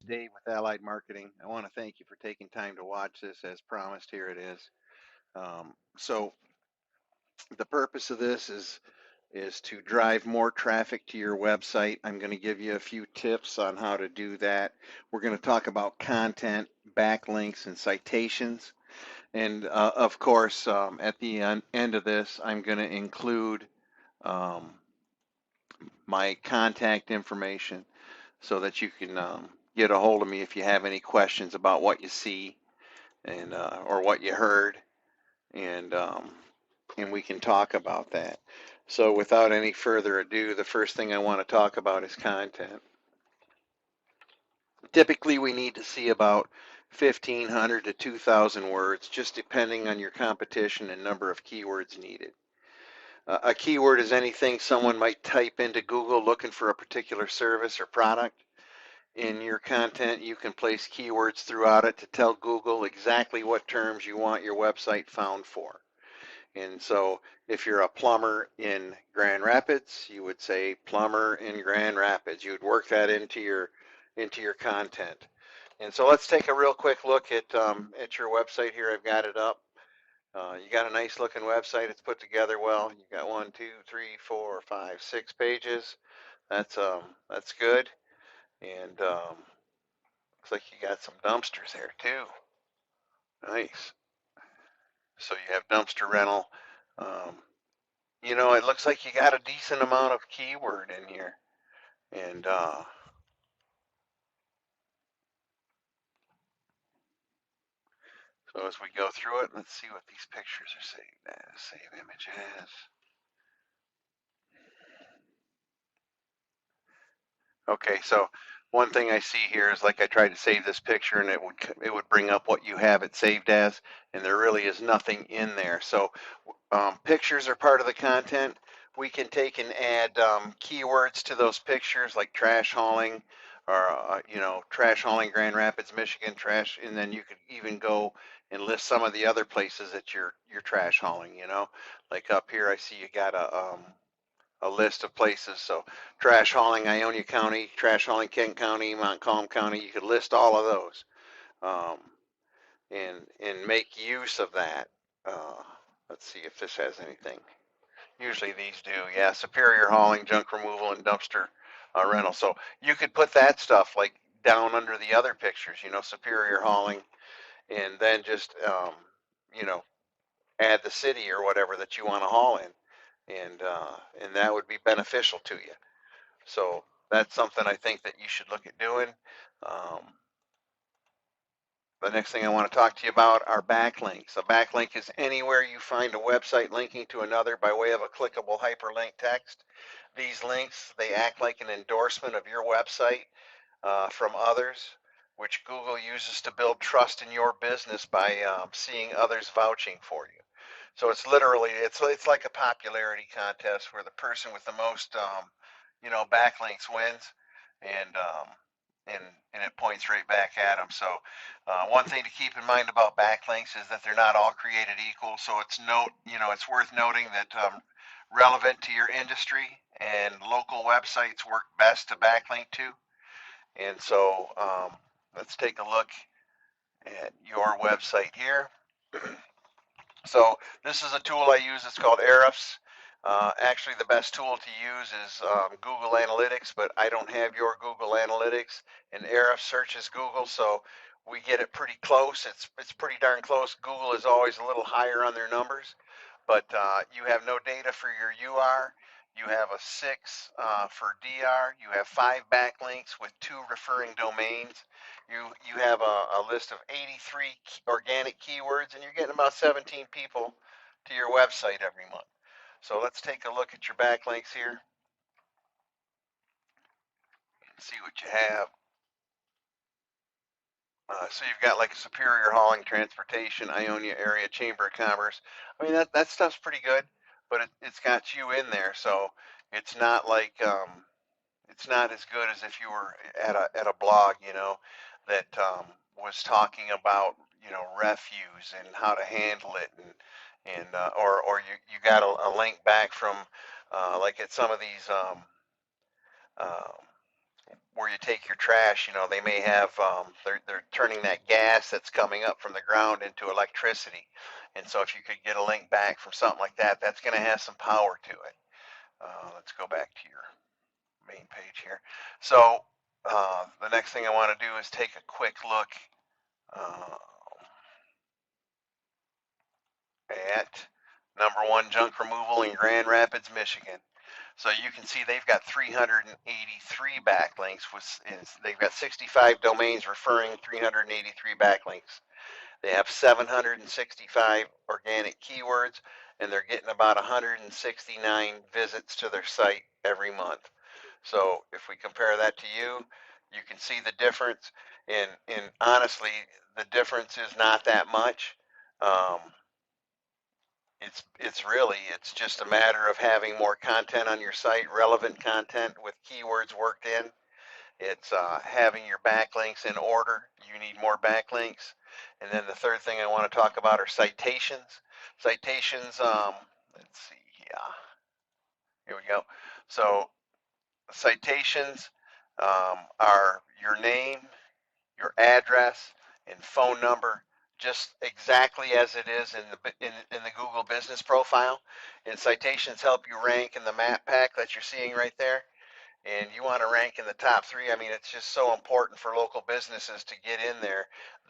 Dave with Allied Marketing. I want to thank you for taking time to watch this. As promised, here it is. So the purpose of this is to drive more traffic to your website. I'm going to give you a few tips on how to do that. We're going to talk about content, backlinks, and citations. And of course, at the end of this, I'm going to include um, my contact information so that you can get a hold of me if you have any questions about what you see and or what you heard, and and we can talk about that. So without any further ado, the first thing I want to talk about is content. Typically, we need to see about 1,500 to 2,000 words, just depending on your competition and number of keywords needed. A keyword is anything someone might type into Google looking for a particular service or product. In your content, you can place keywords throughout it to tell Google exactly what terms you want your website found for. And so if you're a plumber in Grand Rapids, you would say plumber in Grand Rapids. You would work that into your content. And so let's take a real quick look at your website here. I've got it up. You got a nice looking website. It's put together well. You got 1, 2, 3, 4, 5, 6 pages. That's good. And looks like you got some dumpsters there too. Nice. So you have dumpster rental. Um, it looks like you got a decent amount of keyword in here. And so as we go through it, let's see what these pictures are saved as. Save image as. Okay, so one thing I see here is like I tried to save this picture and it would bring up what you have it saved as, and there really is nothing in there. So pictures are part of the content. We can take and add keywords to those pictures like trash hauling or trash hauling Grand Rapids, Michigan trash, and then you could even go and list some of the other places that you're trash hauling. Like up here I see you got a list of places. So trash hauling Ionia County, trash hauling Kent County, Montcalm County. You could list all of those um, and make use of that. Uh, let's see if this has anything. Usually these do. Yeah, superior hauling, junk removal, and dumpster rental. So you could put that stuff like down under the other pictures. Superior hauling, and then just you know add the city or whatever that you want to haul in, and that would be beneficial to you. So that's something I think that you should look at doing. Um, the next thing I want to talk to you about are backlinks. A backlink is anywhere you find a website linking to another by way of a clickable hyperlink text. These links, they act like an endorsement of your website from others, which Google uses to build trust in your business by seeing others vouching for you. So it's like a popularity contest where the person with the most backlinks wins, and um, and and it points right back at them. So one thing to keep in mind about backlinks is that they're not all created equal. So it's worth noting that relevant to your industry and local websites work best to backlink to. And so let's take a look at your website here. So this is a tool I use. It's called Ahrefs. Actually, the best tool to use is Google Analytics, but I don't have your Google Analytics. And Ahrefs searches Google, so we get it pretty close. It's pretty darn close. Google is always a little higher on their numbers, but you have no data for your UR. You have a 6 for DR. You have 5 backlinks with 2 referring domains. You have a list of 83 organic keywords, and you're getting about 17 people to your website every month. So let's take a look at your backlinks here and see what you have. So you've got like Superior Hauling Transportation, Ionia Area Chamber of Commerce. I mean that stuff's pretty good, but it's got you in there, so it's not like it's not as good as if you were at a blog, that was talking about refuse and how to handle it, and or you got a link back from like at some of these where you take your trash, they may have they're turning that gas that's coming up from the ground into electricity, and so if you could get a link back from something like that, that's going to have some power to it. Let's go back to your main page here. So the next thing I want to do is take a quick look uh, at number one junk removal in Grand Rapids, Michigan. So you can see they've got 383 backlinks. They've got 65 domains referring 383 backlinks. They have 765 organic keywords, and they're getting about 169 visits to their site every month. So if we compare that to you, you can see the difference. And honestly, the difference is not that much. Um, it's just a matter of having more content on your site, relevant content with keywords worked in. It's having your backlinks in order. You need more backlinks. And then the third thing I want to talk about are citations. Citations, let's see, yeah, here we go. So citations are your name, your address, and phone number, just exactly as it is in the Google Business Profile. And citations help you rank in the map pack that you're seeing right there, and you want to rank in the top three. I mean, it's just so important for local businesses to get in there.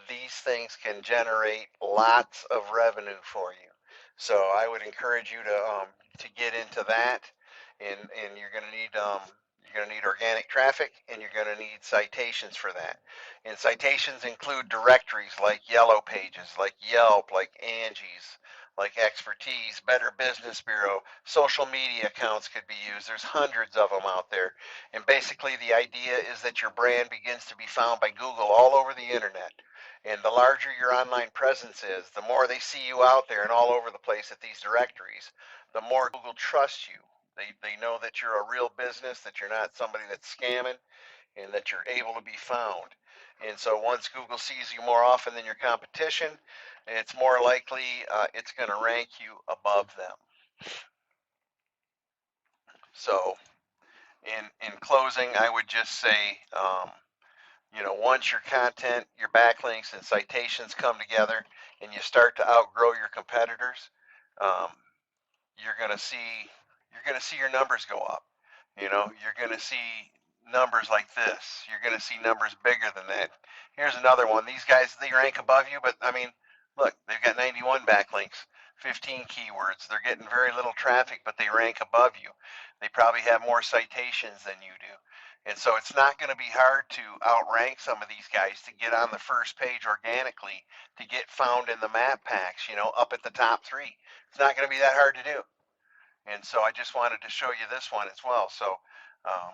These things can generate lots of revenue for you. So I would encourage you to get into that, and you're going to need organic traffic, and you're going to need citations for that. And citations include directories like Yellow Pages, like Yelp, like Angie's, like Expertise, Better Business Bureau. Social media accounts could be used. There's hundreds of them out there. And basically, the idea is that your brand begins to be found by Google all over the internet. And the larger your online presence is, the more they see you out there and all over the place at these directories, the more Google trusts you. They know that you're a real business, that you're not somebody that's scamming, and that you're able to be found. And so once Google sees you more often than your competition, it's more likely it's going to rank you above them. So in closing, I would just say, once your content, your backlinks, and citations come together, and you start to outgrow your competitors, um, you're going to see your numbers go up. You're going to see numbers like this. You're going to see numbers bigger than that. Here's another one. These guys, they rank above you, but I mean, look, they've got 91 backlinks, 15 keywords. They're getting very little traffic, but they rank above you. They probably have more citations than you do. And so it's not going to be hard to outrank some of these guys to get on the first page organically, to get found in the map packs, up at the top three. It's not going to be that hard to do. And so I just wanted to show you this one as well. So um,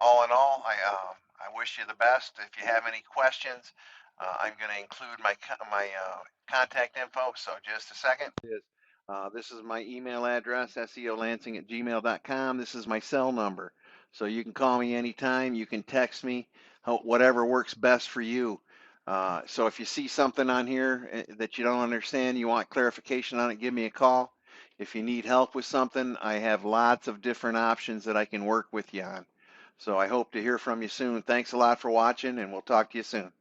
all in all, I wish you the best. If you have any questions, I'm going to include my contact info. So just a second. This is my email address, seolansing@gmail.com. This is my cell number. So you can call me anytime. You can text me, whatever works best for you. So if you see something on here that you don't understand, you want clarification on it, give me a call. If you need help with something, I have lots of different options that I can work with you on. So I hope to hear from you soon. Thanks a lot for watching, and we'll talk to you soon.